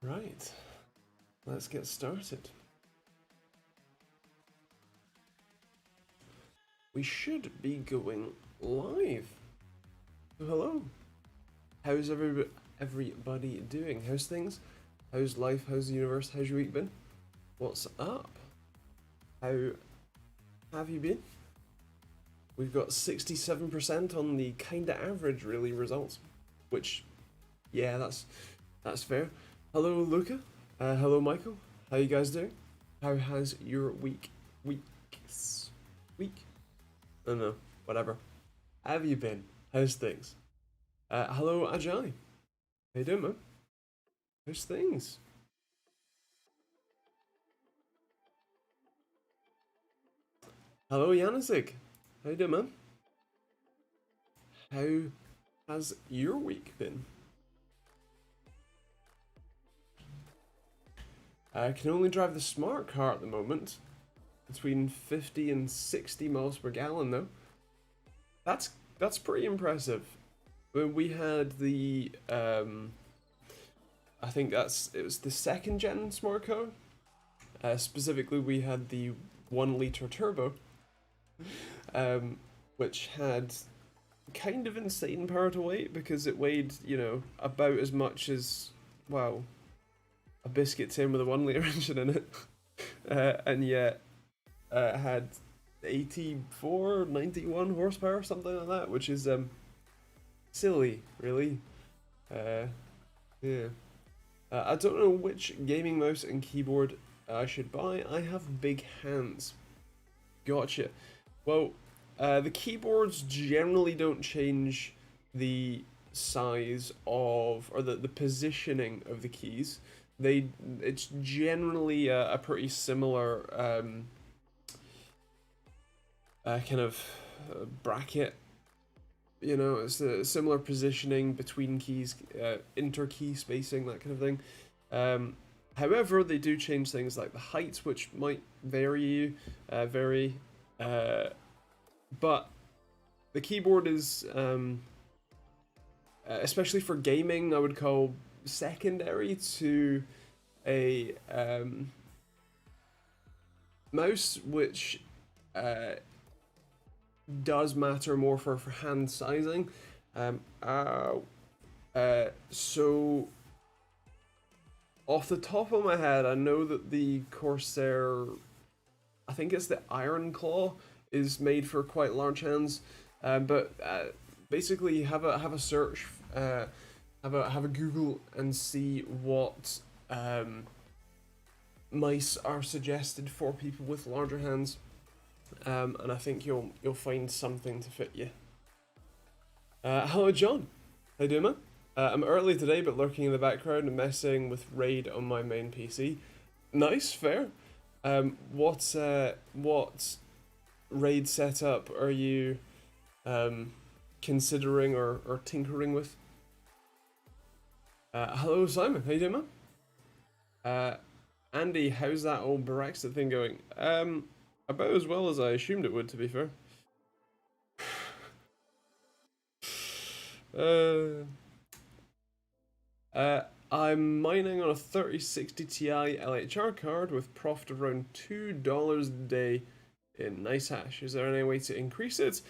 Right, let's get started. We should be going live. So hello. How's everybody doing? How's things? How's life? How's the universe? How's your week been? What's up? How have you been? We've got 67% on the kinda average really results, which, yeah, that's fair. Hello, Luca. Hello, Michael. How you guys doing? How has your week? I don't know. Whatever. How have you been? How's things? Hello, Ajay. How you doing, man? How's things? Hello, Yanisik. How you doing, man? How has your week been? I can only drive the smart car at the moment, between 50 and 60 miles per gallon though. That's pretty impressive. When we had the I think it was the second gen smart car. Specifically, we had the 1 liter turbo, which had kind of insane power to weight because it weighed, you know, about as much as, well, a biscuit tin with a 1 liter engine in it, and yet it had 84, 91 horsepower, something like that, which is silly, really. Yeah. I don't know which gaming mouse and keyboard I should buy. I have big hands. Gotcha. Well, the keyboards generally don't change the size of, or the positioning of the keys. It's generally a pretty similar kind of bracket. You know, it's a similar positioning between keys, inter-key spacing, that kind of thing. However, they do change things like the height, which might vary, but the keyboard is, especially for gaming, I would call secondary to a mouse, which does matter more for hand sizing. So off the top of my head, I know that the Corsair, I think it's the Iron Claw, is made for quite large hands. But basically, have a search, have a Google, and see what mice are suggested for people with larger hands. And I think you'll find something to fit you. Hello, John. How you doing, man? I'm early today, but lurking in the background and messing with Raid on my main PC. Nice, fair. What Raid setup are you considering or tinkering with? Hello, Simon. How you doing, man? Andy, how's that old Brexit thing going? About as well as I assumed it would, to be fair. I'm mining on a 3060 Ti LHR card with profit of around $2 a day in nice hash. Is there any way to increase it?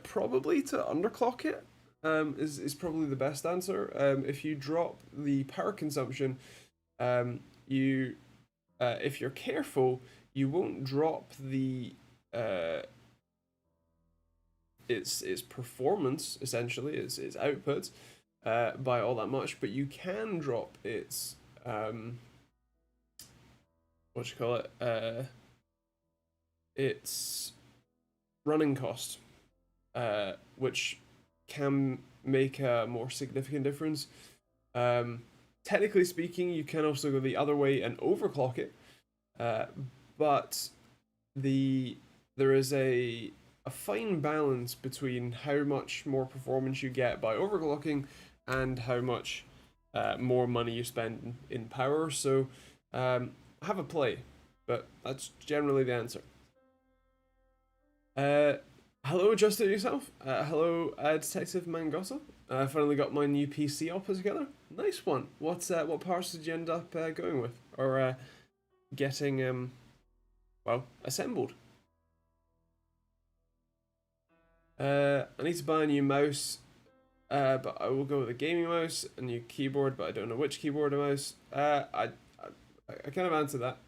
Probably to underclock it. Is probably the best answer. If you drop the power consumption, if you're careful, you won't drop the its performance, essentially, its output, by all that much, but you can drop its its running cost, which can make a more significant difference. Technically speaking, you can also go the other way and overclock it, but there is a fine balance between how much more performance you get by overclocking and how much more money you spend in power. So have a play, but that's generally the answer. Hello, Just Do It Yourself. Hello, Detective Mangosa. I finally got my new PC all put together. Nice one. What parts did you end up going with, or getting well assembled? I need to buy a new mouse, but I will go with a gaming mouse, a new keyboard, but I don't know which keyboard or mouse. I kind of answered that.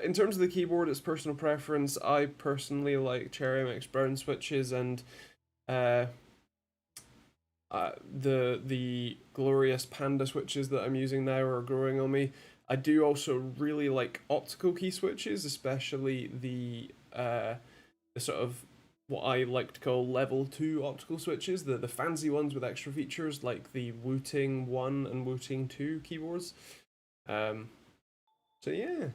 In terms of the keyboard, it's personal preference. I personally like Cherry MX Brown switches, and uh, the glorious Panda switches that I'm using now are growing on me. I do also really like optical key switches, especially the sort of what I like to call level 2 optical switches, the fancy ones with extra features like the Wooting 1 and Wooting 2 keyboards. So yeah.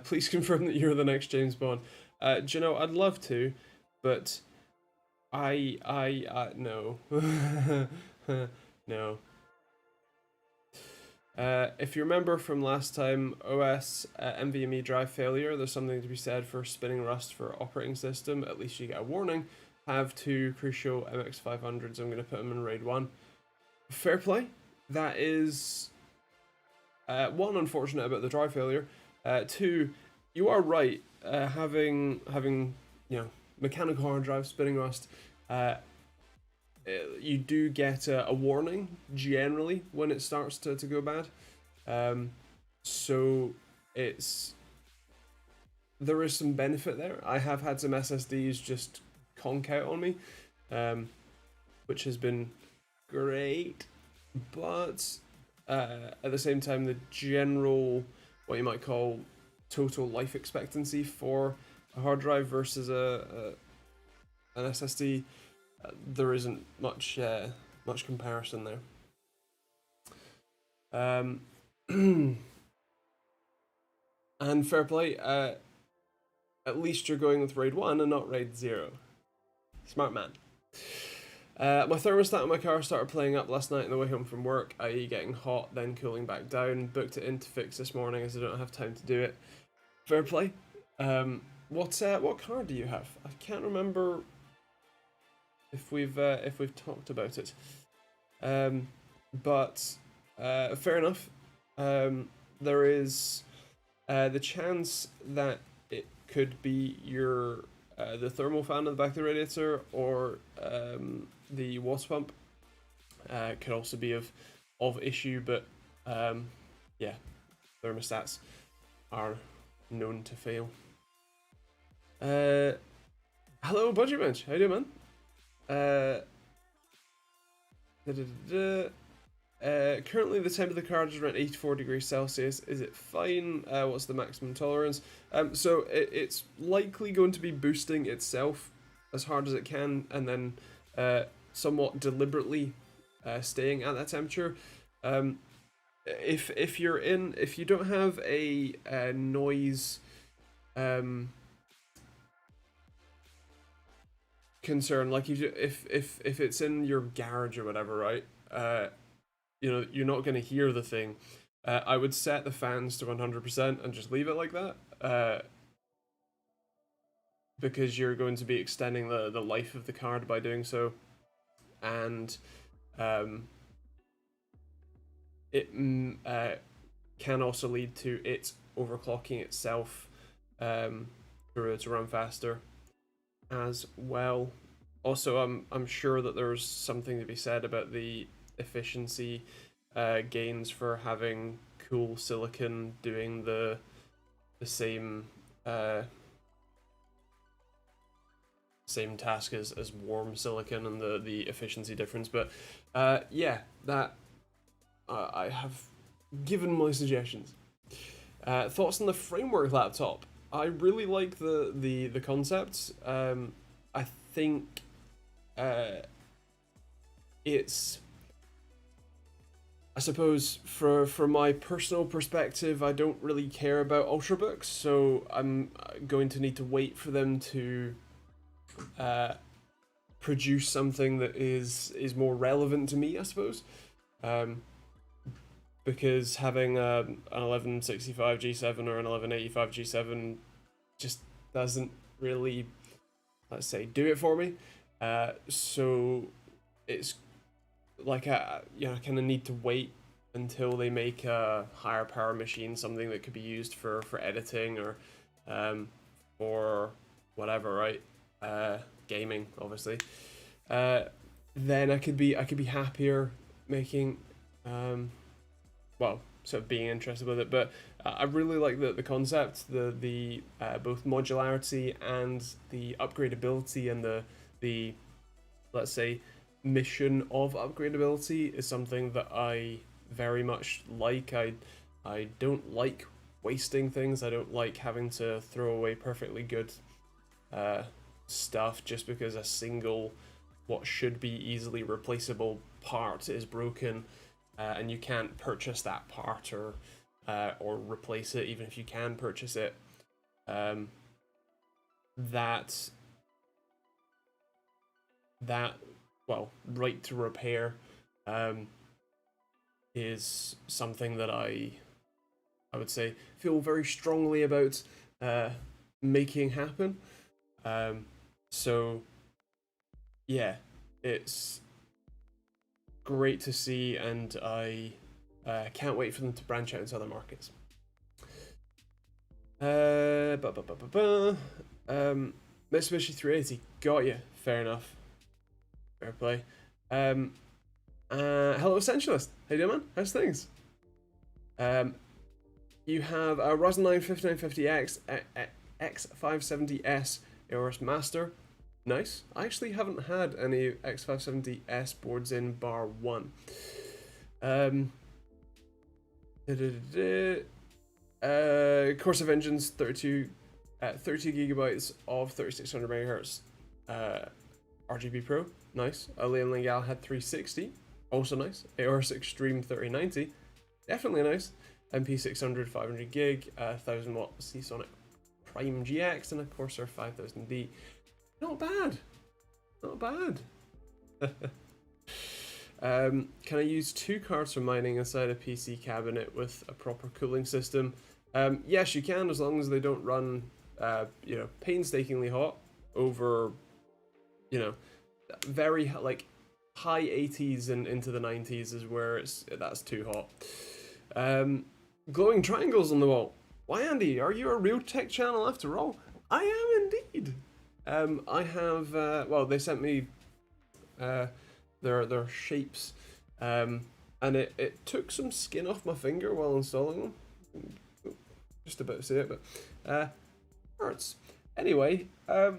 Please confirm that you're the next James Bond. Do you know, I'd love to, but no. No. If you remember from last time, OS NVMe drive failure, there's something to be said for spinning Rust for operating system. At least you get a warning. Have 2 Crucial MX500s. I'm going to put them in RAID 1. Fair play. That is one, unfortunate about the drive failure. Two, you are right. Having mechanical hard drive spinning Rust, you do get a warning generally when it starts to go bad. So there is some benefit there. I have had some SSDs just conk out on me, which has been great, but at the same time, the general, what you might call total life expectancy for a hard drive versus an SSD, there isn't much comparison there. And fair play, at least you're going with RAID 1 and not RAID 0. Smart man. My thermostat in my car started playing up last night on the way home from work, i.e. getting hot, then cooling back down. Booked it in to fix this morning as I don't have time to do it. Fair play. What car do you have? I can't remember if we've talked about it. But fair enough. There is the chance that it could be your the thermal fan in the back of the radiator, or the water pump. Could also be of issue, but yeah, thermostats are known to fail. Hello, Budget Bench. How you doing, man? Currently the temp of the card is around 84 degrees Celsius. Is it fine? What's the maximum tolerance? So it's likely going to be boosting itself as hard as it can, and then somewhat deliberately staying at that temperature. If you don't have a noise concern, like if it's in your garage or whatever, right? You're not going to hear the thing. I would set the fans to 100% and just leave it like that. Because you're going to be extending the life of the card by doing so. And it can also lead to it overclocking itself to run faster as well. Also, I'm sure that there's something to be said about the efficiency gains for having cool silicon doing the same task as warm silicon, and the efficiency difference. But yeah, that I have given my suggestions. Thoughts on the framework laptop? I really like the concept. I think it's, I suppose, for my personal perspective, I don't really care about ultrabooks, so I'm going to need to wait for them to produce something that is more relevant to me, I suppose. Because having an 1165 G7 or an 1185 G7 just doesn't really let's say, do it for me. So it's like I kind of need to wait until they make a higher power machine, something that could be used for editing or whatever, right? Gaming, obviously. Then I could be happier making, well, sort of being interested with it. But I really like the concept, the both modularity and the upgradability, and the let's say mission of upgradability is something that I very much like. I don't like wasting things. I don't like having to throw away perfectly good stuff just because a single, what should be easily replaceable part is broken, and you can't purchase that part or replace it, even if you can purchase it. That well, right to repair is something that I would say feel very strongly about making happen. So yeah, it's great to see, and I can't wait for them to branch out into other markets. Mitsubishi 380, got you. Fair enough. Fair play. Hello, Essentialist. How you doing, man? How's things? You have a Ryzen 9 5950X X570S AORUS Master. Nice. I actually haven't had any X570S boards in bar one. Course of Engines 32 gigabytes of 3600 megahertz RGB Pro. Nice. Alien Lingal had 360. Also nice. AORUS Extreme 3090. Definitely nice. MP600 500 gig, 1000 watt Seasonic Prime GX, and a Corsair 5000D. Not bad. Not bad. Can I use 2 cards for mining inside a PC cabinet with a proper cooling system? Yes, you can, as long as they don't run, painstakingly hot over, very like high 80s and into the 90s is where that's too hot. Glowing triangles on the wall. Why, Andy? Are you a real tech channel after all? I am indeed. I have they sent me their shapes, and it took some skin off my finger while installing them. Just about to say it, but hurts. Anyway, I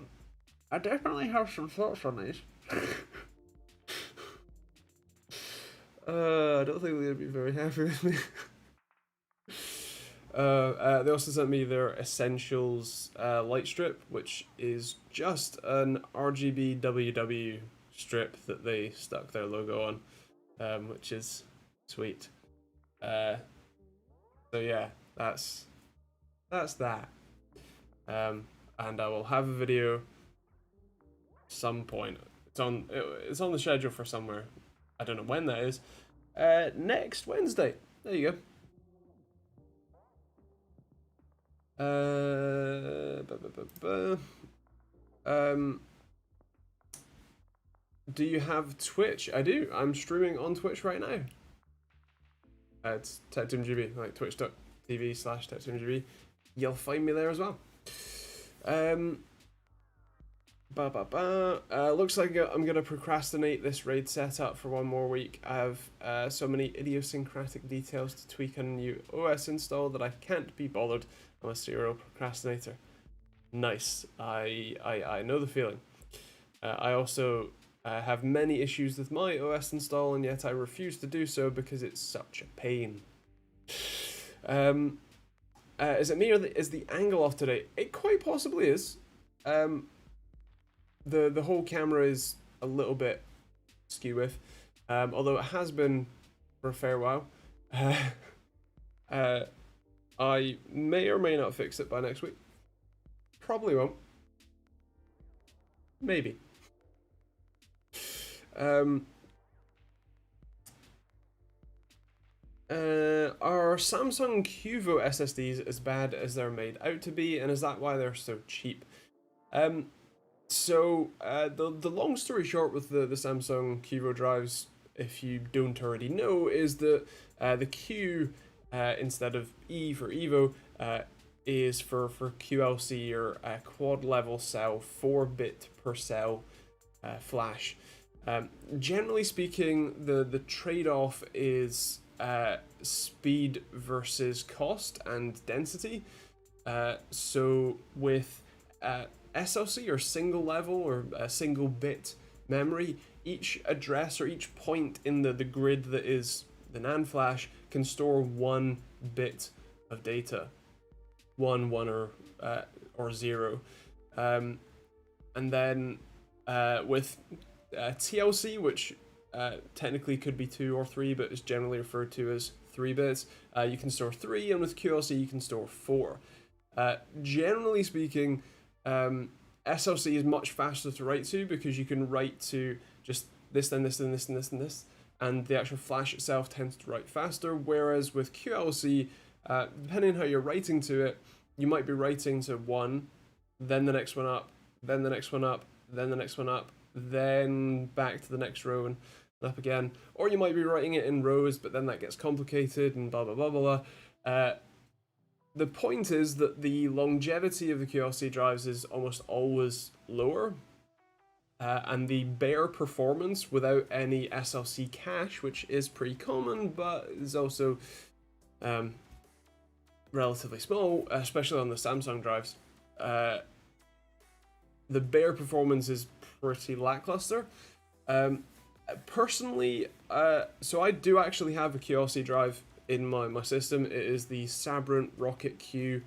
definitely have some thoughts on these. I don't think they're gonna be very happy with me. They also sent me their Essentials light strip, which is just an RGB WW strip that they stuck their logo on, which is sweet. So yeah, that's that. And I will have a video some point. It's on the schedule for somewhere. I don't know when that is. Next Wednesday. There you go. Do you have Twitch? I do. I'm streaming on Twitch right now. It's TechteamGB, like twitch.tv/TechteamGB. You'll find me there as well. Looks like I'm gonna procrastinate this raid setup for one more week. I have so many idiosyncratic details to tweak on a new OS install that I can't be bothered. I'm a serial procrastinator. Nice. I know the feeling. I also have many issues with my OS install, and yet I refuse to do so because it's such a pain. Is it me, or is the angle off today? It quite possibly is. The whole camera is a little bit skew with, although it has been for a fair while. I may or may not fix it by next week. Probably won't. Maybe. Are Samsung QVO SSDs as bad as they're made out to be, and is that why they're so cheap? So the long story short with the Samsung Kivo drives, if you don't already know, is that the Q instead of E for Evo is for QLC or quad level cell, 4-bit per cell flash. Generally speaking, the trade-off is speed versus cost and density. So with SLC or single level or single bit memory, each address or each point in the grid that is the NAND flash can store 1 bit of data, one or 0, and then with TLC, which technically could be 2 or 3, but is generally referred to as 3 bits, you can store 3, and with QLC you can store 4. Generally speaking, SLC is much faster to write to because you can write to just this, then this, then this, and this, and this, and the actual flash itself tends to write faster, whereas with QLC, depending on how you're writing to it, you might be writing to 1, then the next one up, then the next one up, then the next one up, then back to the next row and up again. Or you might be writing it in rows, but then that gets complicated and blah, blah, blah, blah, blah. The point is that the longevity of the QLC drives is almost always lower, and the bare performance without any SLC cache, which is pretty common, but is also relatively small, especially on the Samsung drives. The bare performance is pretty lackluster. Personally, so I do actually have a QLC drive in my system. It is the Sabrent Rocket Q,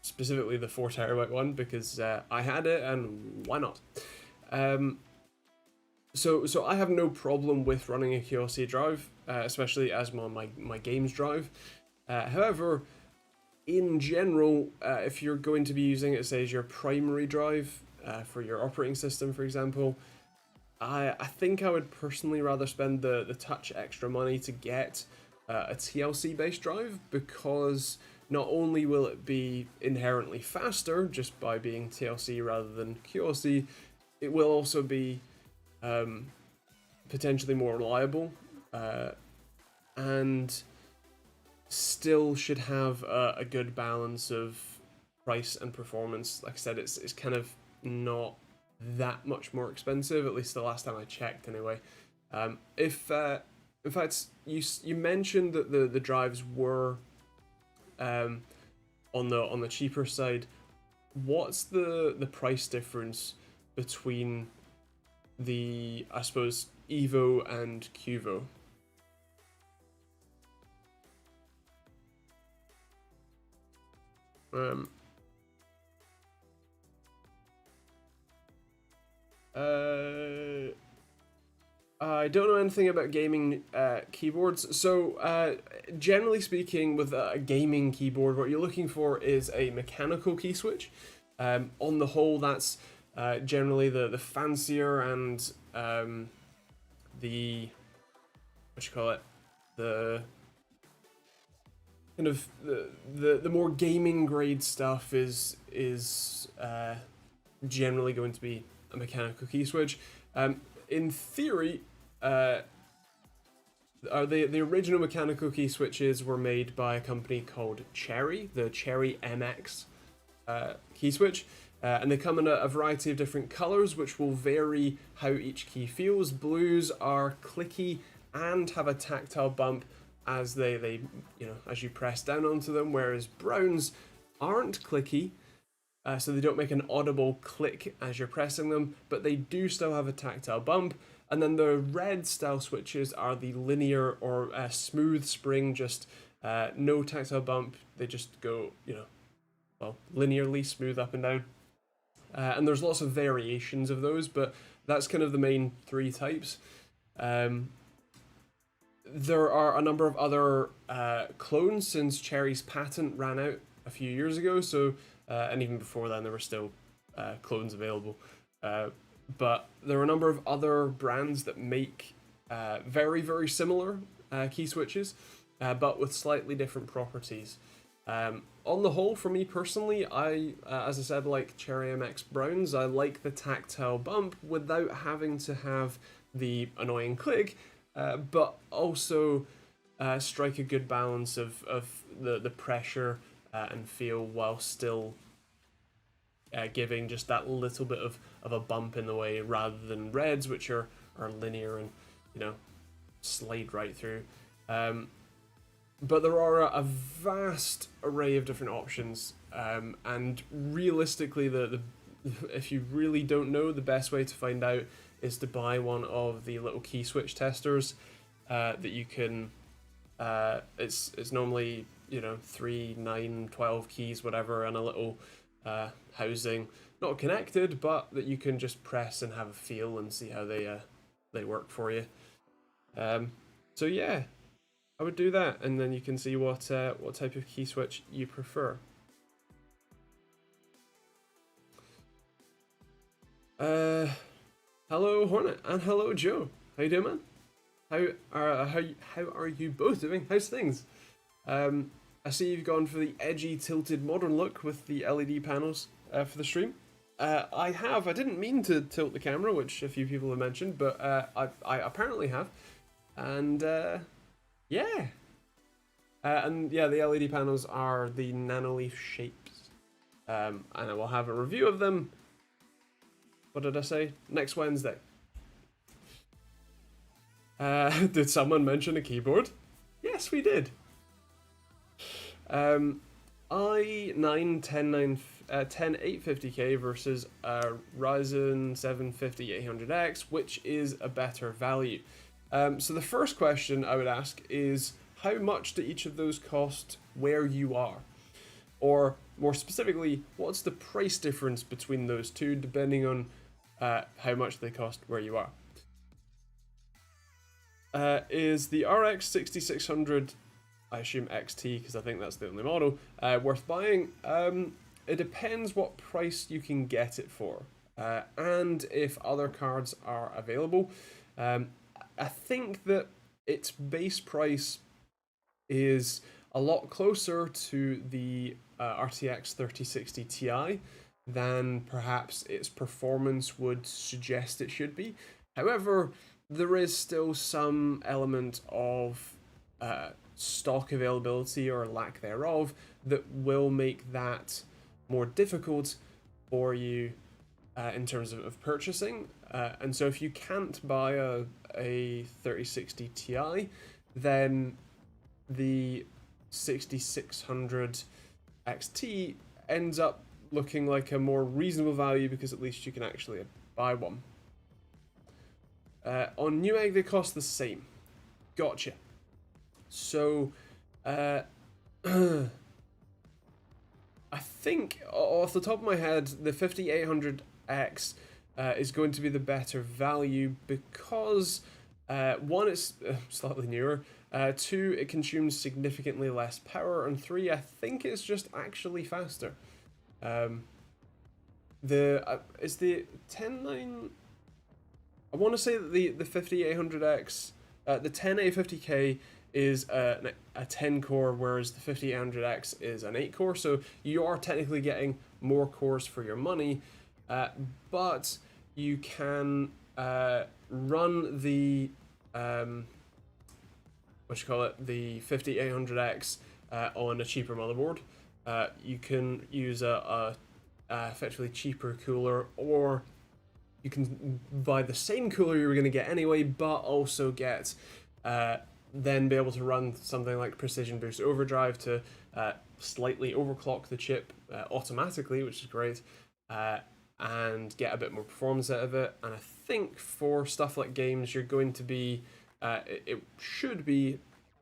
specifically the 4TB one, because I had it and why not? So I have no problem with running a QLC drive, especially as my games drive. However, in general, if you're going to be using it, say, as your primary drive for your operating system, for example, I think I would personally rather spend the touch extra money to get a TLC based drive, because not only will it be inherently faster just by being TLC rather than QLC, it will also be potentially more reliable, and still should have a good balance of price and performance. Like I said, it's kind of not that much more expensive, at least the last time I checked anyway. In fact, you mentioned that the drives were on the cheaper side. What's the price difference between the, I suppose, Evo and Cuvo? I don't know anything about gaming keyboards. So generally speaking, with a gaming keyboard, what you're looking for is a mechanical key switch. On the whole, that's generally the fancier and the, what you call it, the kind of the more gaming grade stuff is generally going to be a mechanical key switch. In theory, the original mechanical key switches were made by a company called Cherry, the Cherry MX key switch, and they come in a variety of different colors, which will vary how each key feels. Blues are clicky and have a tactile bump as they as you press down onto them, whereas browns aren't clicky, so they don't make an audible click as you're pressing them, but they do still have a tactile bump. And then the red style switches are the linear or smooth spring, just no tactile bump. They just go, linearly smooth up and down. And there's lots of variations of those, but that's kind of the main 3 types. There are a number of other clones since Cherry's patent ran out a few years ago, so and even before then there were still clones available. But there are a number of other brands that make very, very similar key switches, but with slightly different properties. On the whole, for me personally, as I said, like Cherry MX Browns, I like the tactile bump without having to have the annoying click, but also strike a good balance of the pressure and feel while still giving just that little bit of a bump in the way, rather than reds, which are linear and, you know, slide right through. But there are a vast array of different options, and realistically, the if you really don't know, the best way to find out is to buy one of the little key switch testers that you can. It's normally, you know, 3, 9, 12 keys, whatever, and a little housing, not connected, but that you can just press and have a feel and see how they work for you. So yeah, I would do that, and then you can see what type of key switch you prefer. Hello Hornet and hello Joe. How you doing, man? How are you both doing? How's things? I see you've gone for the edgy tilted modern look with the LED panels for the stream. I have. I didn't mean to tilt the camera, which a few people have mentioned, but I apparently have, and yeah. And yeah, the LED panels are the Nanoleaf shapes, and I will have a review of them. What did I say? Next Wednesday. Did someone mention a keyboard? Yes, we did. i9 10850K versus Ryzen 7 5800X, which is a better value. So the first question I would ask is, how much do each of those cost where you are? Or more specifically, what's the price difference between those two, depending on how much they cost where you are? Is the RX 6600, I assume XT because I think that's the only model, worth buying? It depends what price you can get it for, and if other cards are available. I think that its base price is a lot closer to the RTX 3060 Ti than perhaps its performance would suggest it should be. However, there is still some element of stock availability or lack thereof that will make that more difficult for you in terms of purchasing. And so if you can't buy a 3060 Ti, then the 6600 XT ends up looking like a more reasonable value, because at least you can actually buy one. On Newegg, they cost the same. Gotcha. So, I think off the top of my head, the 5800X is going to be the better value because one, it's slightly newer. Two, it consumes significantly less power, and three, I think it's just actually faster. Is the 109. I want to say that the 5800X, the 10A50K is a 10 core, whereas the 5800X is an 8 core. So you are technically getting more cores for your money, but you can run the the 5800X on a cheaper motherboard. You can use a effectively cheaper cooler, or you can buy the same cooler you were going to get anyway, but also get then be able to run something like Precision Boost Overdrive to slightly overclock the chip automatically, which is great, and get a bit more performance out of it. And I think for stuff like games, you're going to be, it should be,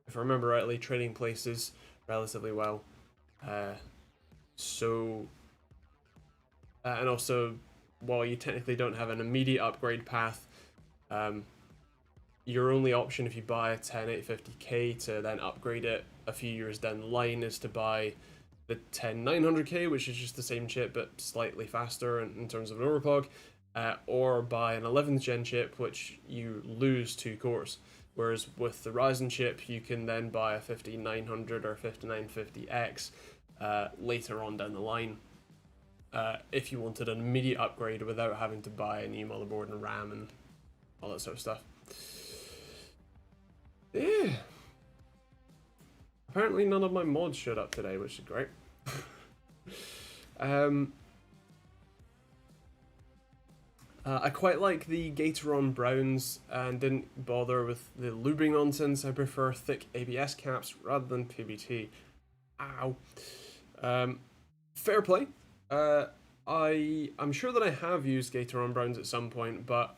if I remember rightly, trading places relatively well. And also, while you technically don't have an immediate upgrade path, your only option if you buy a 10850K to then upgrade it a few years down the line is to buy the 10900K, which is just the same chip but slightly faster in terms of an overclock, or buy an 11th gen chip, which you lose 2 cores. Whereas with the Ryzen chip, you can then buy a 5900 or 5950X later on down the line, if you wanted an immediate upgrade without having to buy a new motherboard and RAM and all that sort of stuff. Yeah. Apparently none of my mods showed up today, which is great. I quite like the Gateron Browns and didn't bother with the lubing nonsense. I prefer thick ABS caps rather than PBT. Ow. Fair play. I'm sure that I have used Gateron Browns at some point, but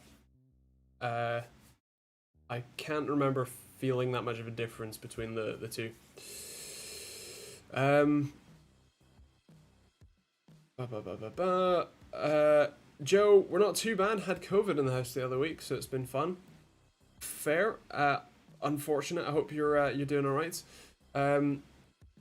I can't remember feeling that much of a difference between the two. Joe, we're not too bad. Had COVID in the house the other week, so it's been fun. Fair. Unfortunate. I hope you're doing all right. On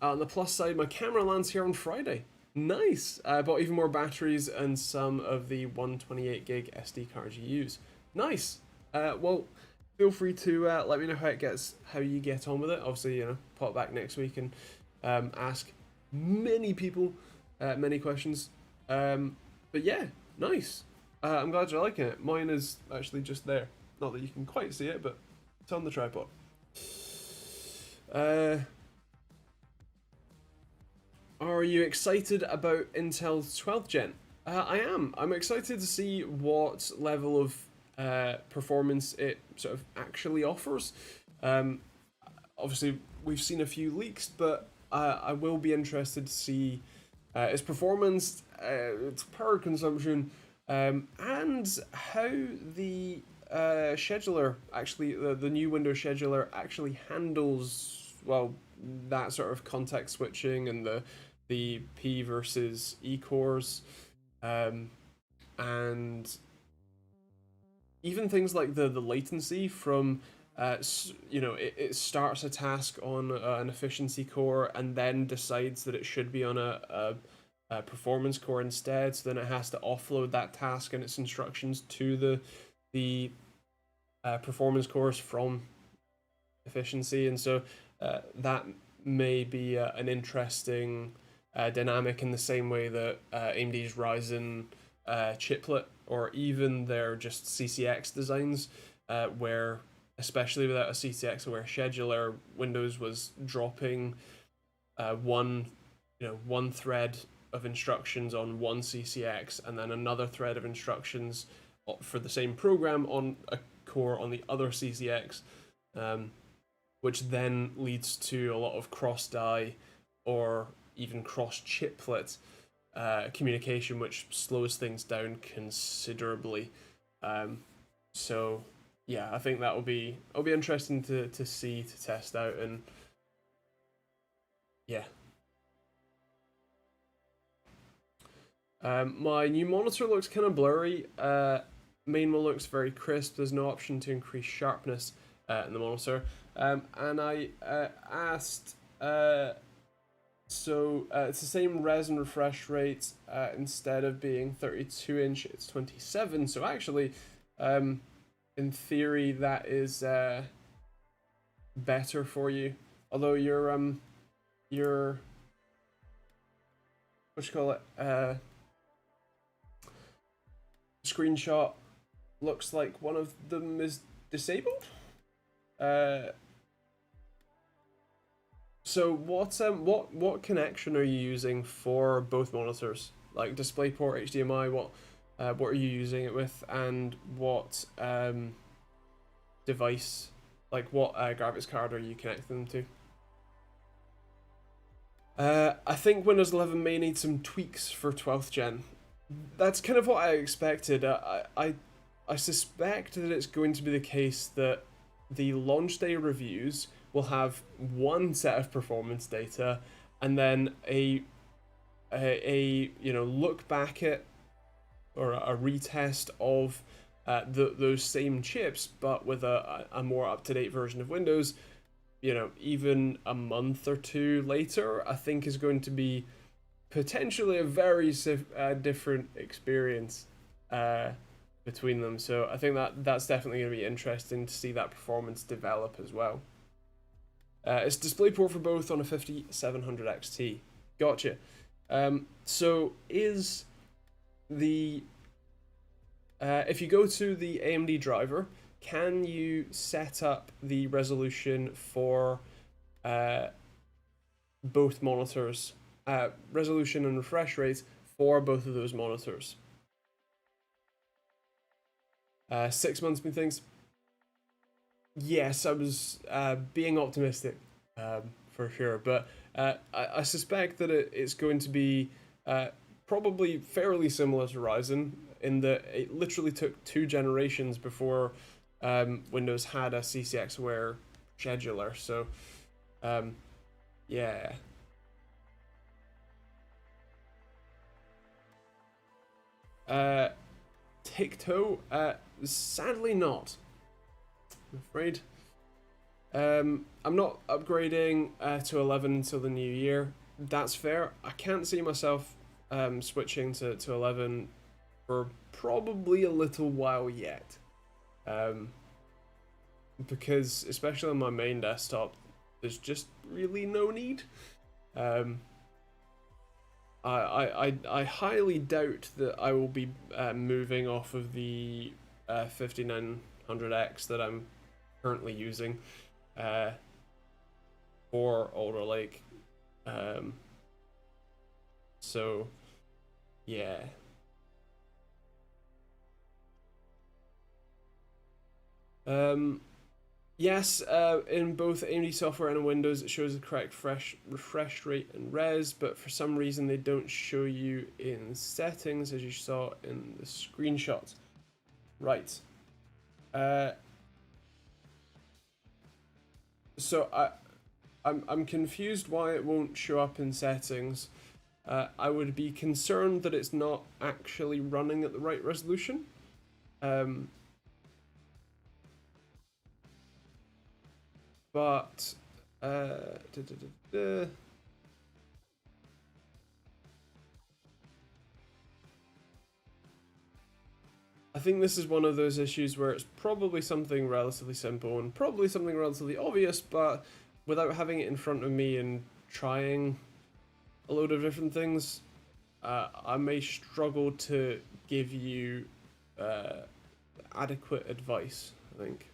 the plus side, my camera lands here on Friday. Nice. I bought even more batteries and some of the 128 gig SD cards you use. Nice. Well, feel free to let me know how you get on with it. Obviously, pop back next week and ask many people many questions. But yeah, nice. I'm glad you're liking it. Mine is actually just there. Not that you can quite see it, but it's on the tripod. Are you excited about Intel's 12th gen? I am. I'm excited to see what level of performance it sort of actually offers. Obviously, we've seen a few leaks, but I will be interested to see its performance, its power consumption, and how the scheduler actually, the new Windows scheduler actually handles, well, that sort of context switching and the P versus E cores, and even things like the latency from it starts a task on an efficiency core and then decides that it should be on a performance core instead, so then it has to offload that task and its instructions to the performance cores from efficiency, and so that may be an interesting dynamic in the same way that AMD's Ryzen chiplet or even their just CCX designs, where especially without a CCX aware scheduler, Windows was dropping one thread of instructions on one CCX and then another thread of instructions for the same program on a core on the other CCX, which then leads to a lot of cross-die or even cross-chiplet communication, which slows things down considerably. So yeah, I think it'll be interesting to see, to test out, and yeah. My new monitor looks kind of blurry. Main one looks very crisp. There's no option to increase sharpness in the monitor. And I asked, so it's the same res and refresh rate. Instead of being 32-inch, it's 27. So actually, in theory, that is better for you. Although your what you call it, screenshot looks like one of them is disabled. So what connection are you using for both monitors? Like DisplayPort, HDMI, what are you using it with, and what device, like what graphics card are you connecting them to? I think Windows 11 may need some tweaks for 12th gen. That's kind of what I expected. I suspect that it's going to be the case that the launch day reviews will have one set of performance data, and then a look back at or a retest of those same chips, but with a more up-to-date version of Windows. Even a month or two later, I think is going to be potentially a very different experience between them. So I think that's definitely going to be interesting to see that performance develop as well. It's DisplayPort for both on a 5700 XT. Gotcha. So is the if you go to the AMD driver, can you set up the resolution for both monitors, resolution and refresh rates for both of those monitors? 6 months methinks. Yes, I was being optimistic, for sure, but I suspect that it's going to be probably fairly similar to Ryzen in that it literally took 2 generations before Windows had a CCX-aware scheduler. So, yeah. TicTo, sadly not. I'm afraid. I'm not upgrading to 11 until the new year. That's fair. I can't see myself switching to 11 for probably a little while yet. Because, especially on my main desktop, there's just really no need. I highly doubt that I will be moving off of the 5900X that I'm currently using for Alder Lake. So, yeah. Yes, in both AMD software and in Windows, it shows the correct refresh rate and res, but for some reason they don't show you in settings as you saw in the screenshot. Right. So I'm confused why it won't show up in settings. I would be concerned that it's not actually running at the right resolution. But I think this is one of those issues where it's probably something relatively simple and probably something relatively obvious, but without having it in front of me and trying a load of different things, I may struggle to give you adequate advice, I think.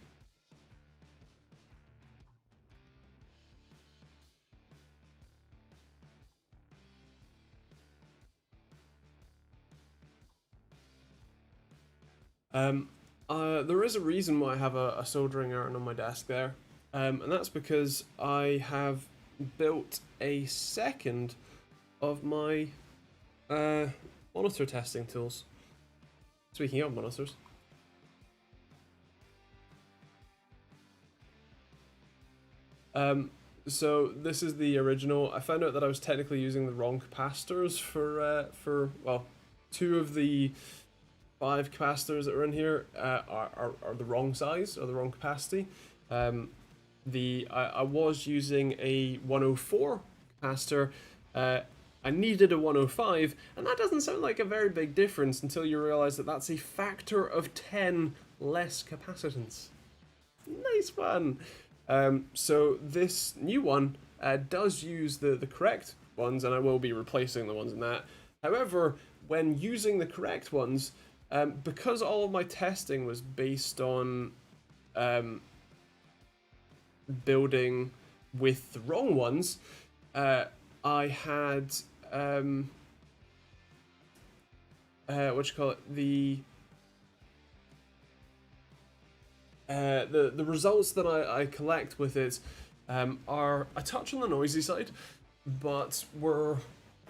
There is a reason why I have a soldering iron on my desk there, and that's because I have built a second of my monitor testing tools. Speaking of monitors. So this is the original. I found out that I was technically using the wrong capacitors for well, 2 of the 5 capacitors that are in here are the wrong size or the wrong capacity. I was using a 104 capacitor. I needed a 105, and that doesn't sound like a very big difference until you realize that that's a factor of 10 less capacitance. Nice one. So this new one does use the correct ones, and I will be replacing the ones in that. However, when using the correct ones, because all of my testing was based on building with the wrong ones, I had the results that I collect with it are a touch on the noisy side, but were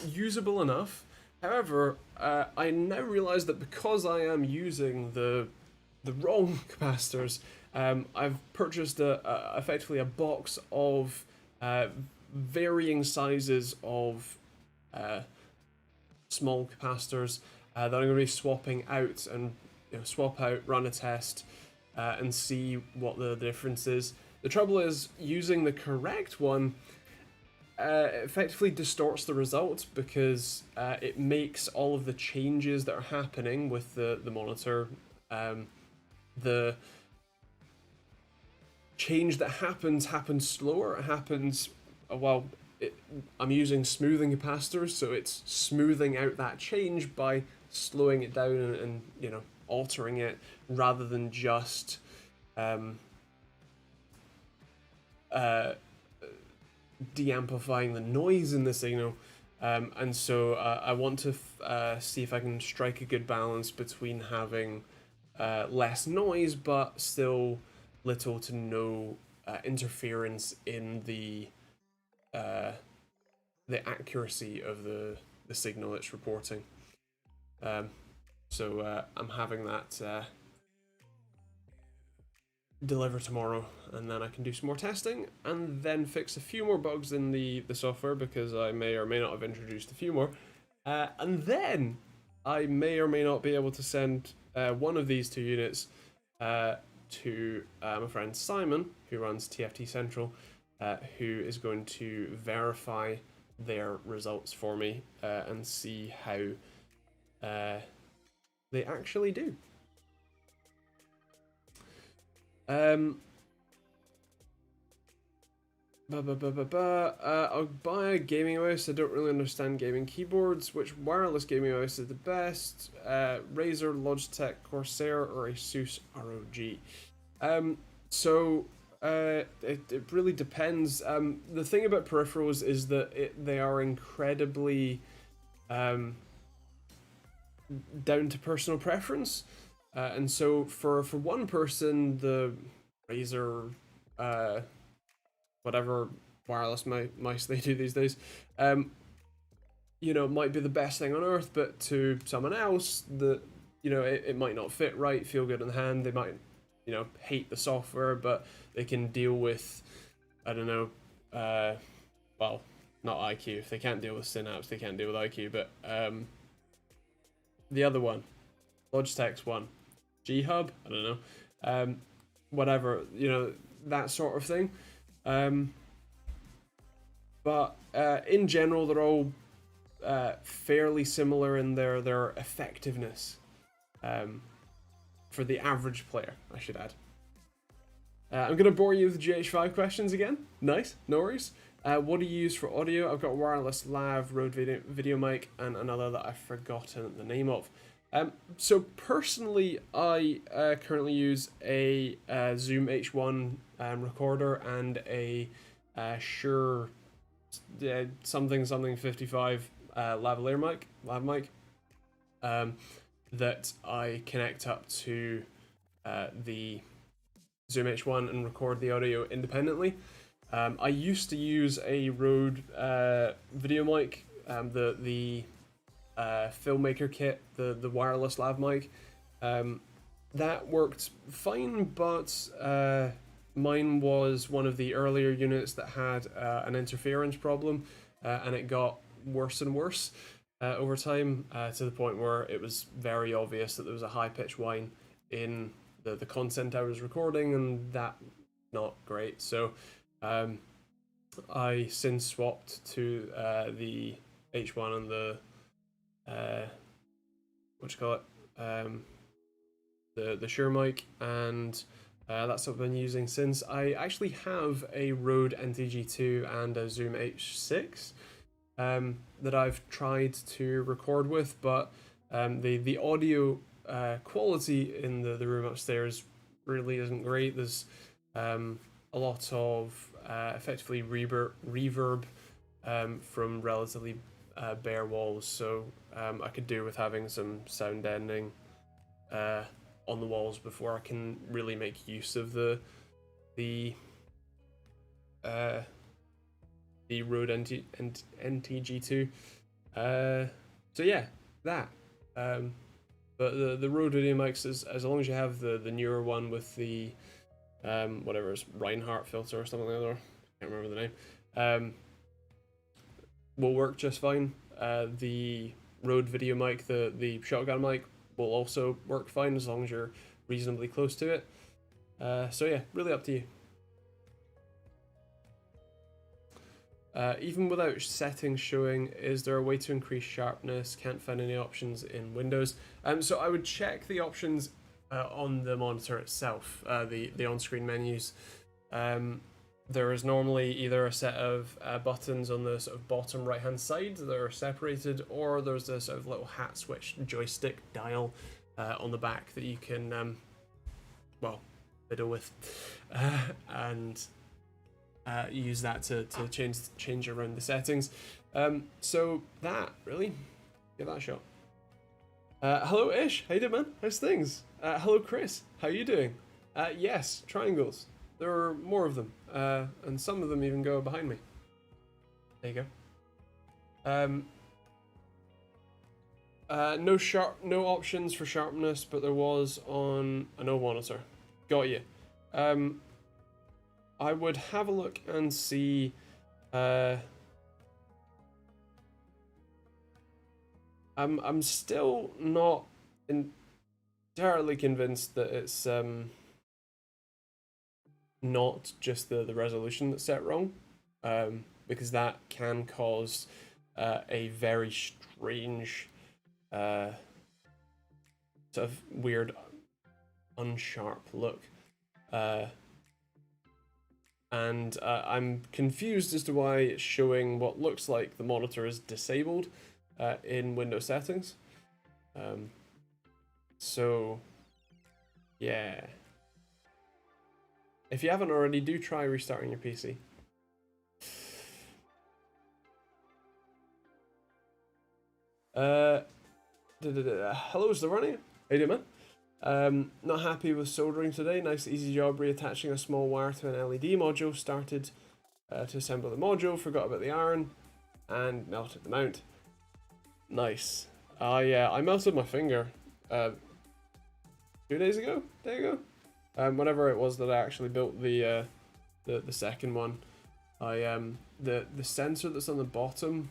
usable enough. However, I now realize that because I am using the wrong capacitors, I've purchased effectively a box of varying sizes of small capacitors that I'm going to be swapping out and swap out, run a test, and see what the difference is. The trouble is, using the correct one effectively distorts the results because it makes all of the changes that are happening with the monitor, the change that happens slower. It happens, well, I'm using smoothing capacitors, so it's smoothing out that change by slowing it down and you know, altering it rather than just de-amplifying the noise in the signal. And so I want to see if I can strike a good balance between having less noise but still little to no interference in the accuracy of the signal it's reporting. So I'm having that deliver tomorrow, and then I can do some more testing and then fix a few more bugs in the software, because I may or may not have introduced a few more, and then I may or may not be able to send one of these two units to my friend Simon, who runs TFT Central, who is going to verify their results for me and see how they actually do. I'll buy a gaming mouse. I don't really understand gaming keyboards. Which wireless gaming mouse is the best? Razer, Logitech, Corsair, or Asus ROG? It really depends. The thing about peripherals is that they are incredibly down to personal preference. And so for one person, the Razer, whatever wireless mice they do these days, you know, might be the best thing on earth, but to someone else, you know, it might not fit right, feel good in the hand. They might, you know, hate the software, but they can deal with, I don't know, well, not IQ. If they can't deal with Synapse, they can't deal with IQ, but the other one, Logitech's one, G-Hub, I don't know, whatever, you know, that sort of thing. But in general, they're all fairly similar in their effectiveness for the average player, I should add. I'm going to bore you with the GH5 questions again. Nice, no worries. What do you use for audio? I've got wireless lav, Rode video mic, and another that I've forgotten the name of. So personally, I currently use a Zoom H1 recorder and a Shure something 55 lavalier mic, that I connect up to the Zoom H1 and record the audio independently. I used to use a Rode video mic, the Filmmaker kit, the wireless lav mic. That worked fine, but mine was one of the earlier units that had an interference problem, and it got worse and worse over time, to the point where it was very obvious that there was a high-pitched whine in the content I was recording, and that not great. So I since swapped to the H1 and the the Shure mic, and that's what I've been using since. I actually have a Rode NTG2 and a Zoom H6 that I've tried to record with, but the audio quality in the room upstairs really isn't great. There's a lot of effectively reverb from relatively bare walls, so I could do with having some sound deadening on the walls before I can really make use of the Rode NTG2. So yeah, that. But the Rode video mics, as long as you have the newer one with the whatever it's Reinhardt filter or something like that, I can't remember the name, will work just fine. The Rode video mic, the shotgun mic, will also work fine as long as you're reasonably close to it. So yeah, really up to you. Even without settings showing, is there a way to increase sharpness? Can't find any options in Windows. So I would check the options on the monitor itself, the on-screen menus. there is normally either a set of buttons on the sort of bottom right hand side that are separated, or there's a sort of little hat switch joystick dial on the back that you can, well, fiddle with, and use that to change around the settings. So that, really, give that a shot. Hello Ish, how you doing, man? How's things? Hello Chris, how you doing? Yes, triangles. There are more of them, and some of them even go behind me. There you go. No options for sharpness, but there was on an O monitor. Got you. I would have a look and see. I'm still not entirely convinced that it's not just the resolution that's set wrong, because that can cause a very strange, sort of weird, unsharp look. And I'm confused as to why it's showing what looks like the monitor is disabled in Windows settings. So, yeah. If you haven't already, do try restarting your PC. Hello, is the running? How you doing, man? Not happy with soldering today. Nice easy job reattaching a small wire to an LED module. Started to assemble the module, forgot about the iron, and melted the mount. Nice. Yeah, I melted my finger 2 days ago? Day ago? Whenever it was that I actually built the second one, the sensor that's on the bottom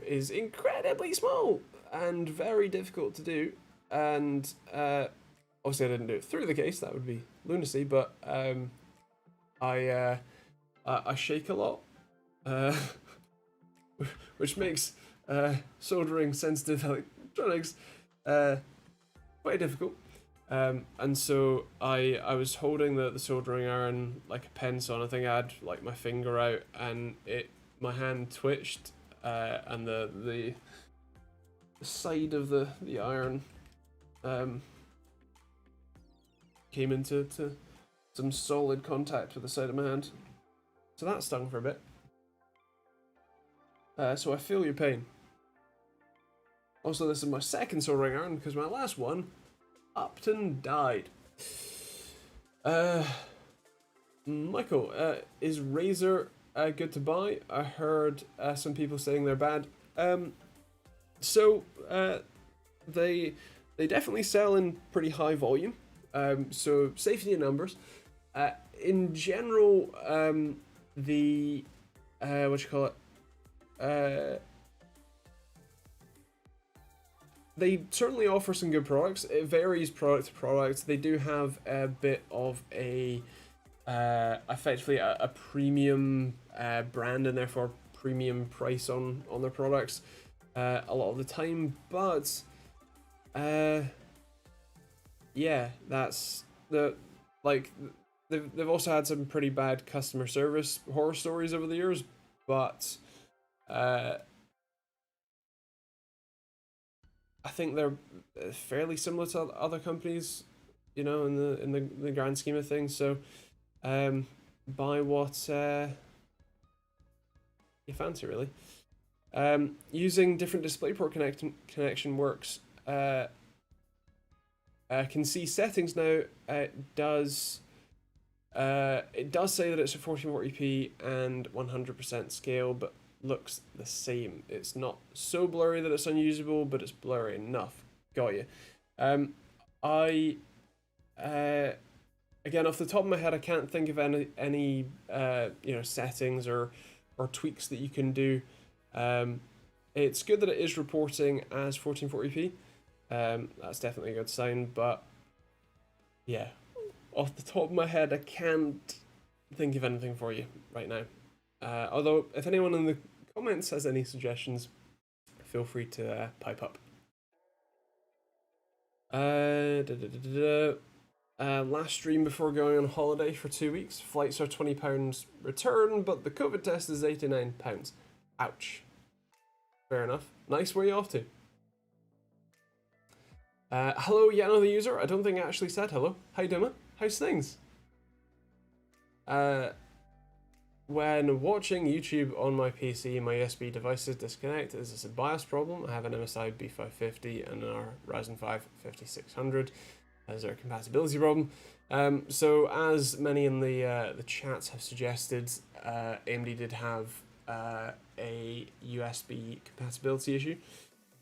is incredibly small and very difficult to do. And obviously I didn't do it through the case, that would be lunacy, but I shake a lot, which makes soldering sensitive electronics quite difficult. And so I was holding the soldering iron like a pencil, and I think I had like my finger out, and my hand twitched, and the side of the iron came into some solid contact with the side of my hand. So that stung for a bit. So I feel your pain. Also, this is my second soldering iron because my last one upped and died. Michael, is Razer good to buy? I heard some people saying they're bad. So they definitely sell in pretty high volume. So safety in numbers. In general, the what you call it? They certainly offer some good products. It varies product to product. They do have a bit of a effectively a premium brand, and therefore premium price on their products a lot of the time. But yeah, that's they've also had some pretty bad customer service horror stories over the years, but I think they're fairly similar to other companies, you know, in the grand scheme of things. So, buy what you fancy, really. Using different DisplayPort connection works. I can see settings now. It does say that it's a 1440p and 100% scale, but looks the same. It's not so blurry that it's unusable, but it's blurry enough. Got you. I again, off the top of my head, I can't think of any settings or tweaks that you can do. It's good that it is reporting as 1440p. That's definitely a good sign, but yeah, off the top of my head, I can't think of anything for you right now. Although, if anyone in the comments has any suggestions, feel free to pipe up. Last stream before going on holiday for 2 weeks. Flights are £20 return, but the COVID test is £89. Ouch. Fair enough. Nice, where are you off to? Hello, Yano the user. I don't think I actually said hello. How you doing? How's things? When watching YouTube on my PC, my USB devices disconnect. Is this a BIOS problem? I have an MSI B550 and an Ryzen 5 5600. Is there a compatibility problem? So as many in the chats have suggested, AMD did have a USB compatibility issue,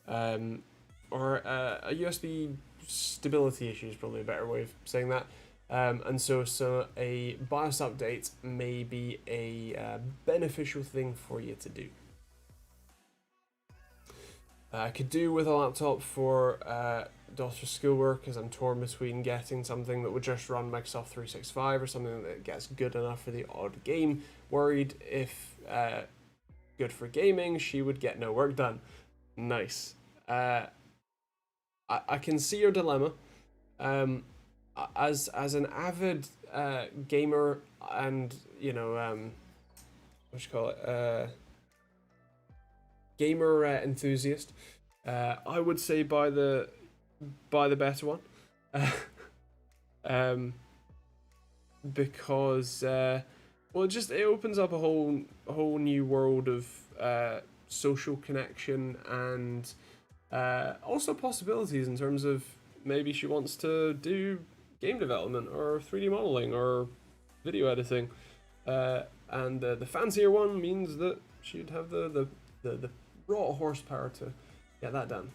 or a USB stability issue is probably a better way of saying that. And so a BIOS update may be a beneficial thing for you to do. I could do with a laptop for daughter's schoolwork, as I'm torn between getting something that would just run Microsoft 365 or something that gets good enough for the odd game. Worried if good for gaming, she would get no work done. Nice. I can see your dilemma. As an avid gamer and, you know, what you call it, gamer enthusiast, I would say buy the better one, because well, it opens up a whole new world of social connection and also possibilities in terms of maybe she wants to do game development or 3D modeling or video editing, and the fancier one means that she'd have the raw horsepower to get that done.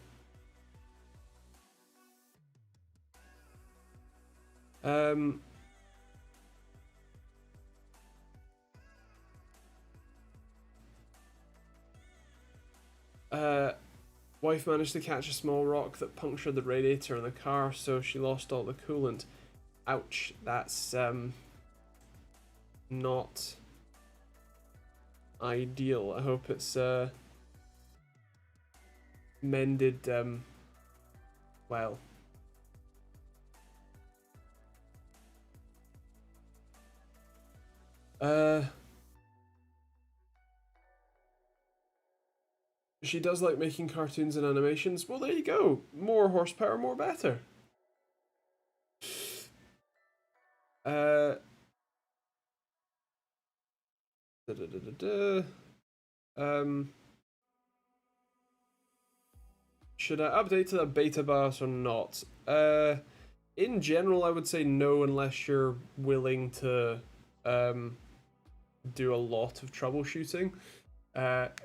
Wife managed to catch a small rock that punctured the radiator in the car, so she lost all the coolant. Ouch, that's not ideal. I hope it's mended well. She does like making cartoons and animations. Well, there you go. More horsepower, more better. Should I update to the beta BIOS or not? In general, I would say no, unless you're willing to do a lot of troubleshooting.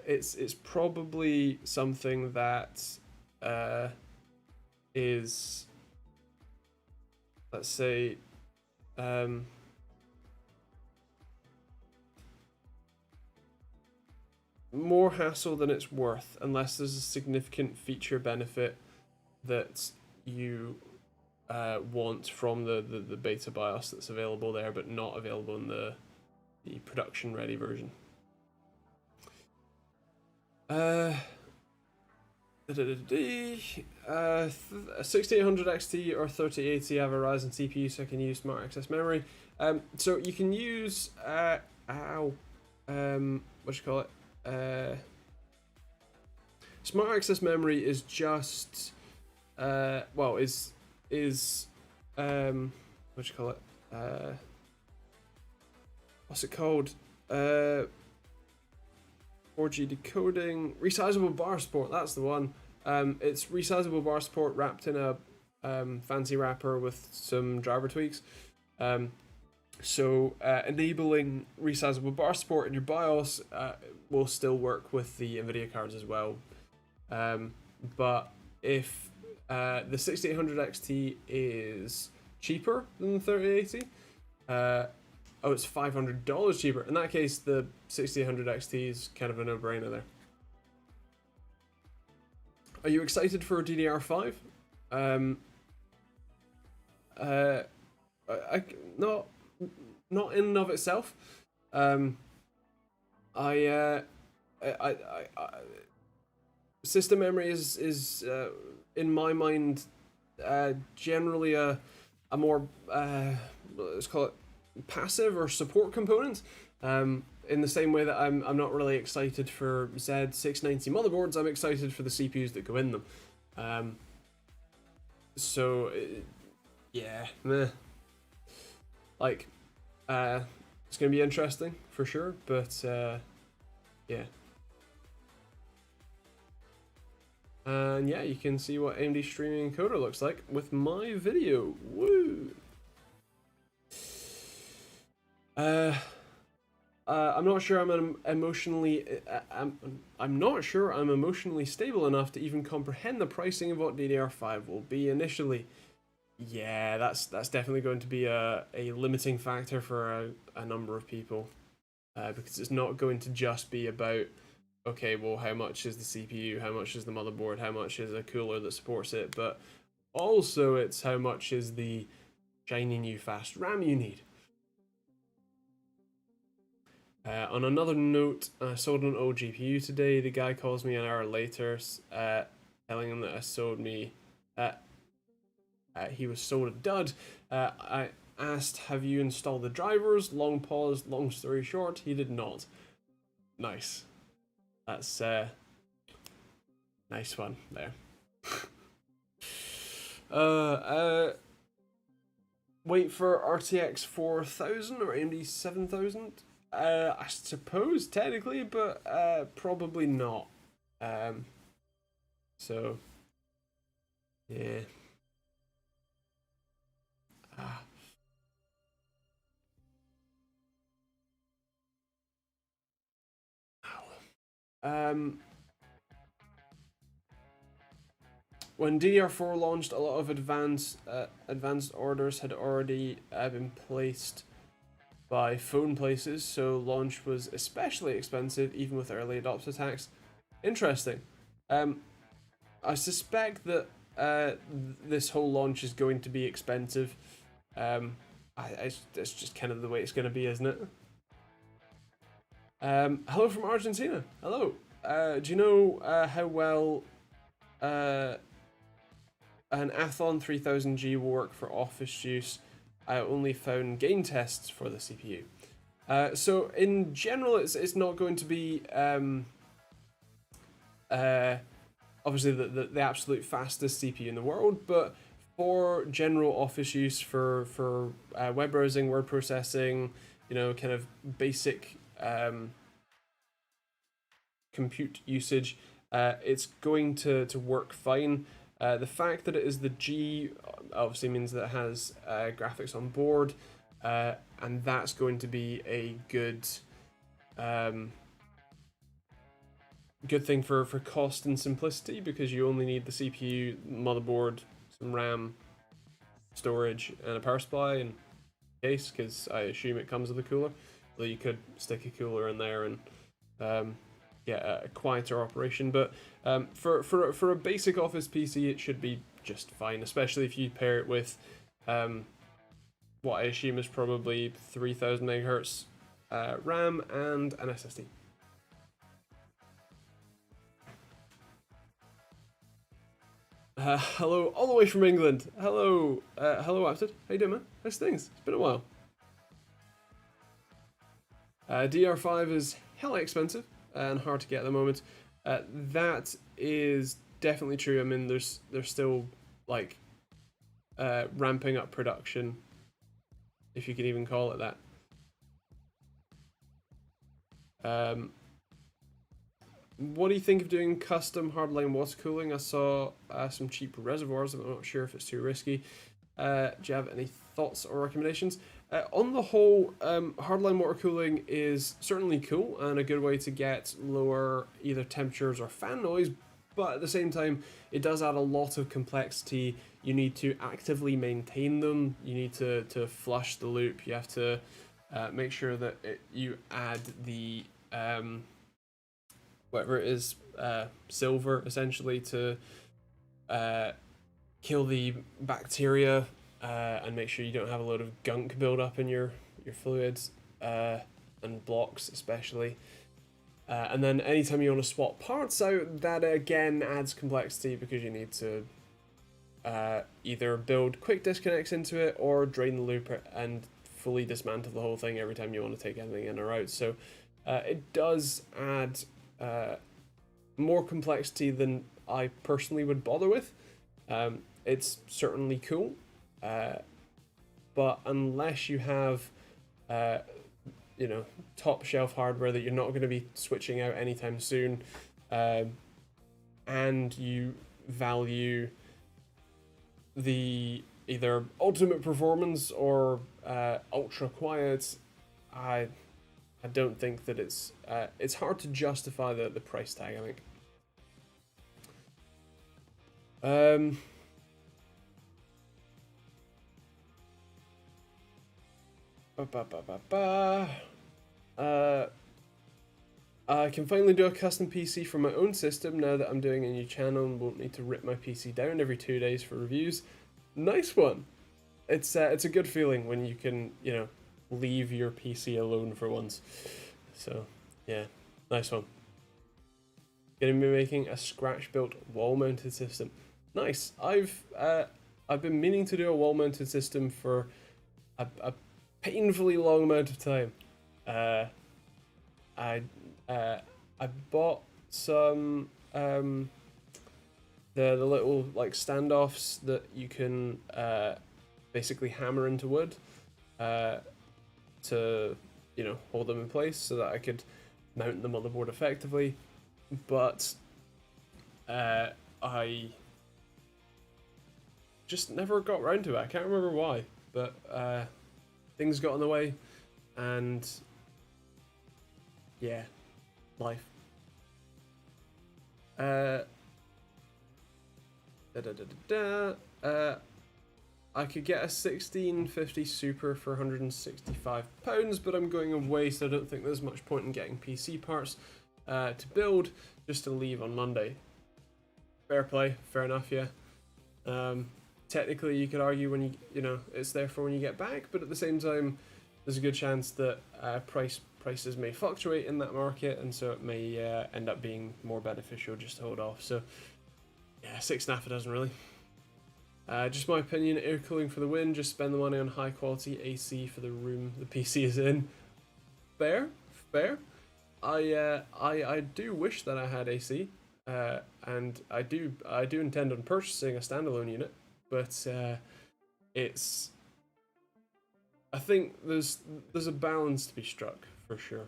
It's probably something that is, let's say, more hassle than it's worth, unless there's a significant feature benefit that you want from the beta BIOS that's available there, but not available in the production ready version. 6800 XT or 3080, I have a Ryzen CPU, so I can use smart access memory. So you can use what you call it? Smart access memory is just well, is what you call it? What's it called? 4G decoding, resizable bar support. That's the one. It's resizable bar support wrapped in a fancy wrapper with some driver tweaks. So enabling resizable bar support in your BIOS will still work with the NVIDIA cards as well. But if the 6800 XT is cheaper than the 3080, oh, it's $500 cheaper. In that case, the 6800 XT is kind of a no-brainer there. Are you excited for DDR5? Not in and of itself. System memory is in my mind generally a a more let's call it passive or support component. In the same way that I'm not really excited for Z690 motherboards, I'm excited for the CPUs that go in them. So yeah, meh. Like, it's gonna be interesting for sure, but yeah. And yeah, you can see what AMD streaming encoder looks like with my video. Woo! I'm not sure I'm emotionally. I'm not sure I'm emotionally stable enough to even comprehend the pricing of what DDR5 will be initially. Yeah, that's definitely going to be a limiting factor for a number of people, because it's not going to just be about, okay, well, how much is the CPU, how much is the motherboard, how much is a cooler that supports it, but also it's how much is the shiny new fast RAM you need. On another note, I sold an old GPU today. The guy calls me an hour later, telling him that I sold me. He was sold a dud. I asked, "Have you installed the drivers?" Long pause. Long story short, he did not. Nice. That's nice one there. Wait for RTX 4000 or AMD 7000. I suppose technically, but probably not. So yeah. Ah. When DDR4 launched, a lot of advanced orders had already been placed by phone places, so launch was especially expensive, even with early adopter tax. Interesting. I suspect that this whole launch is going to be expensive. It's just kind of the way it's going to be, isn't it? Hello from Argentina. Hello. Do you know how well an Athlon 3000G will work for office use? I only found game tests for the CPU. So in general, it's not going to be obviously the absolute fastest CPU in the world, but for general office use, for web browsing, word processing, you know, kind of basic compute usage, it's going to work fine. The fact that it is the G obviously means that it has graphics on board, and that's going to be a good good thing for cost and simplicity, because you only need the CPU, motherboard, some RAM, storage, and a power supply in case, because I assume it comes with a cooler. Although you could stick a cooler in there and get a quieter operation. But for a basic office PC, it should be just fine, especially if you pair it with what I assume is probably 3000 megahertz RAM and an SSD. Hello, all the way from England. Hello, hello, Apted. How you doing, man? Nice things. It's been a while. DR5 is hella expensive and hard to get at the moment. That is definitely true. I mean, there's still like ramping up production, if you could even call it that. What do you think of doing custom hardline water cooling? I saw some cheap reservoirs. I'm not sure if it's too risky. Do you have any thoughts or recommendations? On the whole, hardline water cooling is certainly cool and a good way to get lower either temperatures or fan noise, but at the same time, it does add a lot of complexity. You need to actively maintain them. You need to flush the loop. You have to make sure that you add the whatever it is, silver essentially to kill the bacteria and make sure you don't have a load of gunk build up in your fluids and blocks especially. And then anytime you want to swap parts out, that again adds complexity because you need to either build quick disconnects into it or drain the loop and fully dismantle the whole thing every time you want to take anything in or out. So it does add more complexity than I personally would bother with. It's certainly cool, but unless you have top shelf hardware that you're not going to be switching out anytime soon, and you value the either ultimate performance or ultra quiet, I don't think that it's hard to justify the price tag, I think. I can finally do a custom PC for my own system now that I'm doing a new channel and won't need to rip my PC down every 2 days for reviews. Nice one. It's a good feeling when you can, leave your PC alone for once. So, yeah, nice one. Gonna be making a scratch-built wall-mounted system. Nice. I've been meaning to do a wall-mounted system for a painfully long amount of time. I bought some the little like standoffs that you can basically hammer into wood to hold them in place so that I could mount them on the board effectively, but I just never got around to it. I can't remember why, but things got in the way, and yeah, life. I could get a 1650 Super for £165, but I'm going away, so I don't think there's much point in getting PC parts to build, just to leave on Monday. Fair play, fair enough, yeah. Technically, you could argue when it's there for when you get back, but at the same time, there's a good chance that prices may fluctuate in that market, and so it may end up being more beneficial just to hold off. So, yeah, £6.50 doesn't really. Just my opinion, air cooling for the win, just spend the money on high quality AC for the room the PC is in. Fair. I do wish that I had AC, and I do intend on purchasing a standalone unit, but I think there's a balance to be struck for sure.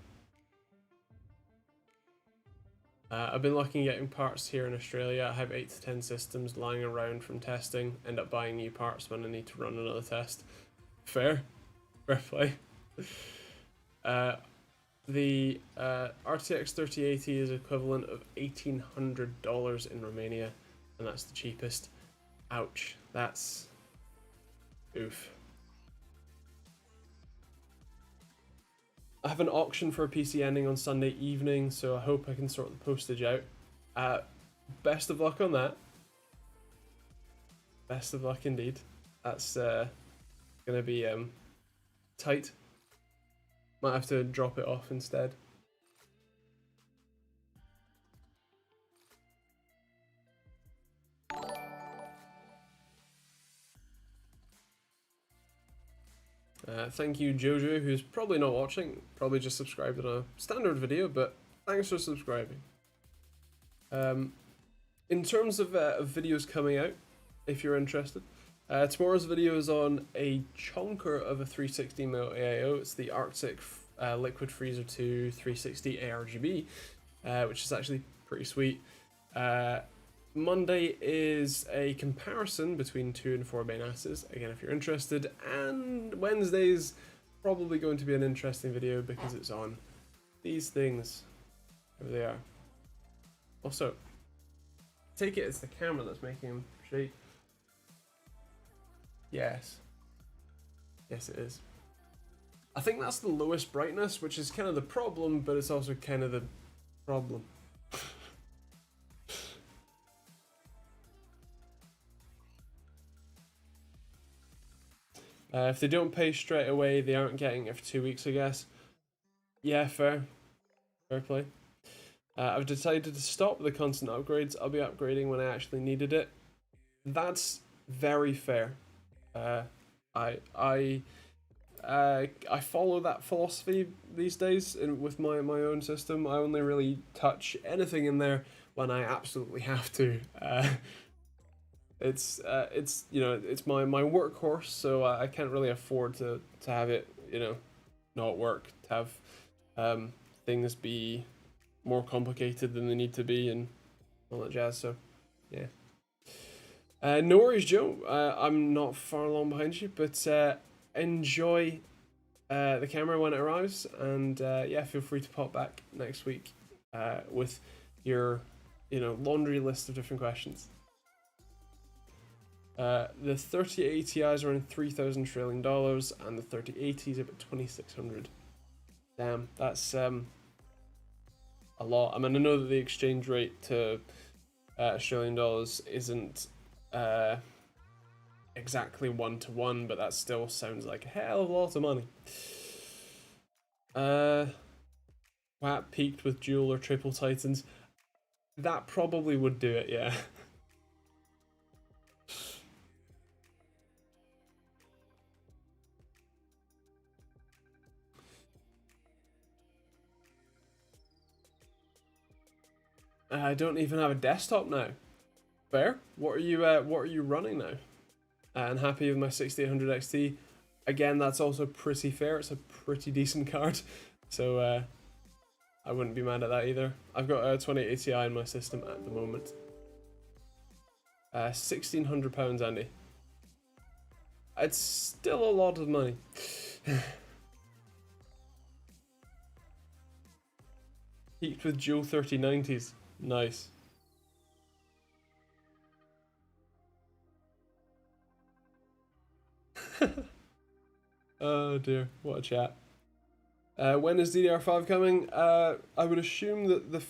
I've been looking at getting parts here in Australia. I have 8 to 10 systems lying around from testing. End up buying new parts when I need to run another test. Fair play. The RTX 3080 is equivalent of $1,800 in Romania, and that's the cheapest. Ouch, that's oof. I have an auction for a PC ending on Sunday evening, so I hope I can sort the postage out. Best of luck on that. Best of luck indeed. That's gonna be tight. Might have to drop it off instead. Thank you, Jojo, who's probably not watching, probably just subscribed on a standard video, but thanks for subscribing. In terms of videos coming out, if you're interested, tomorrow's video is on a chonker of a 360mm AIO. It's the Arctic Liquid Freezer 2 360 ARGB, which is actually pretty sweet. Monday is a comparison between 2 and 4 main asses, again if you're interested, and Wednesday's probably going to be an interesting video because it's on these things. There they are. Also, take it it's the camera that's making them shake. Yes, it is. I think that's the lowest brightness, which is kind of the problem, but it's also kind of the problem. If they don't pay straight away, they aren't getting it for 2 weeks, I guess. Yeah, fair play. I've decided to stop the constant upgrades. I'll be upgrading when I actually needed it. That's very fair. I follow that philosophy these days with my own system. I only really touch anything in there when I absolutely have to. It's it's my workhorse, so I can't really afford to have it not work, to have things be more complicated than they need to be and all that jazz. So yeah. No worries, Joe. I'm not far along behind you, but enjoy the camera when it arrives, and yeah, feel free to pop back next week with your laundry list of different questions. The 3080 Ti's are around $3,000 trillion, and the 3080 is about 2,600. Damn, that's a lot. I mean, I know that the exchange rate to Australian dollars isn't exactly 1-to-1, but that still sounds like a hell of a lot of money. WAP peaked with dual or triple titans. That probably would do it, yeah. I don't even have a desktop now. Fair. What are you running now? And happy with my 6800 XT. Again, that's also pretty fair. It's a pretty decent card, so I wouldn't be mad at that either. I've got a 2080 Ti in my system at the moment. £1,600, Andy. It's still a lot of money. Peaked with dual 3090s. Nice. Oh dear, what a chat. When is DDR5 coming? I would assume that the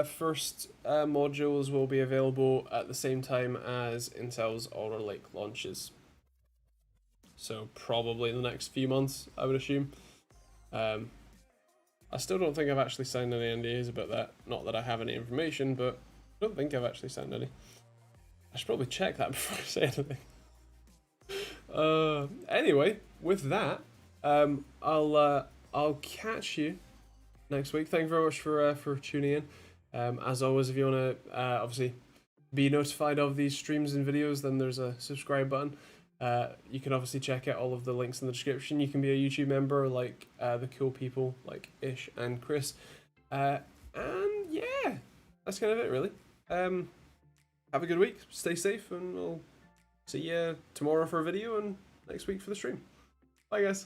first modules will be available at the same time as Intel's Alder Lake launches. So probably in the next few months, I would assume. I still don't think I've actually signed any NDAs about that. Not that I have any information, but I don't think I've actually signed any. I should probably check that before I say anything. Anyway, with that, I'll catch you next week. Thank you very much for tuning in. As always, if you want to obviously be notified of these streams and videos, then there's a subscribe button. You can obviously check out all of the links in the description. You can be a YouTube member like the cool people like Ish and Chris. And yeah, that's kind of it really. Have a good week, stay safe, and I'll see you tomorrow for a video and next week for the stream. Bye guys.